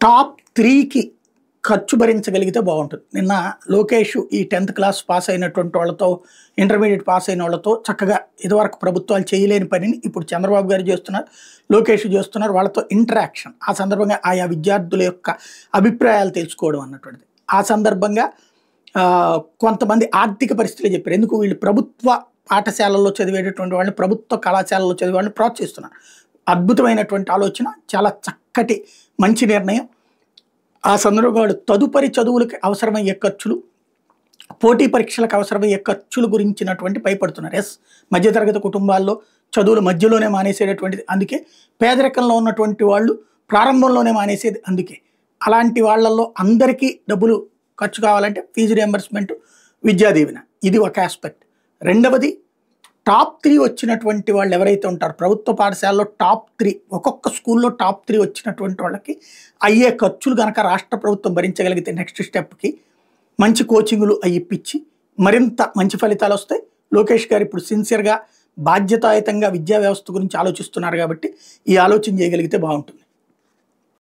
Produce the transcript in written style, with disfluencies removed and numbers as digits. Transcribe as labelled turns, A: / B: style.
A: Top 3కి ఖర్చు భరించగలిగితే బాగుంటుంది. నిన్న లోకేష్ ఈ 10th క్లాస్ పాస్ అయినటువంటి వాళ్ళతో, ఇంటర్మీడియట్ పాస్ అయిన వాళ్ళతో చక్కగా ఇదివరకు ప్రభుత్వాలు చేయలేని పనిని ఇప్పుడు చంద్రబాబు గారు చేస్తున్నారు, లోకేష్ చేస్తున్నారు. వాళ్ళతో ఇంటరాక్షన్, ఆ సందర్భంగా ఆయా విద్యార్థుల యొక్క అభిప్రాయాలు తెలుసుకోవడం అన్నటువంటిది. ఆ సందర్భంగా కొంతమంది ఆర్థిక పరిస్థితులు చెప్పారు. ఎందుకు వీళ్ళు ప్రభుత్వ పాఠశాలల్లో చదివేటటువంటి వాళ్ళని, ప్రభుత్వ కళాశాలలో చదివే వాళ్ళని ప్రోత్సహిస్తున్నారు. అద్భుతమైనటువంటి ఆలోచన, చాలా చక్కటి మంచి నిర్ణయం. ఆ సందర్భంగా తదుపరి చదువులకు అవసరమయ్యే ఖర్చులు, పోటీ పరీక్షలకు అవసరమయ్యే ఖర్చుల గురించినటువంటి భయపడుతున్నారు. మధ్యతరగతి కుటుంబాల్లో చదువులు మధ్యలోనే మానేసేటటువంటిది అందుకే, పేదరికంలో ఉన్నటువంటి వాళ్ళు ప్రారంభంలోనే మానేసేది అందుకే. అలాంటి వాళ్ళల్లో అందరికీ డబ్బులు ఖర్చు కావాలంటే ఫీజు రియంబర్స్మెంట్, విద్యాదీవెన, ఇది ఒక ఆస్పెక్ట్. రెండవది, టాప్ 3 వచ్చినటువంటి వాళ్ళు ఎవరైతే ఉంటారో ప్రభుత్వ పాఠశాలలో టాప్ 3, ఒక్కొక్క స్కూల్లో టాప్ 3 వచ్చినటువంటి వాళ్ళకి అయ్యే ఖర్చులు కనుక రాష్ట్ర ప్రభుత్వం భరించగలిగితే నెక్స్ట్ స్టెప్కి మంచి కోచింగులు అవి ఇప్పించి మరింత మంచి ఫలితాలు వస్తాయి. లోకేష్ గారు ఇప్పుడు సిన్సియర్గా బాధ్యతాయుతంగా విద్యా వ్యవస్థ గురించి ఆలోచిస్తున్నారు కాబట్టి ఈ ఆలోచన చేయగలిగితే బాగుంటుంది.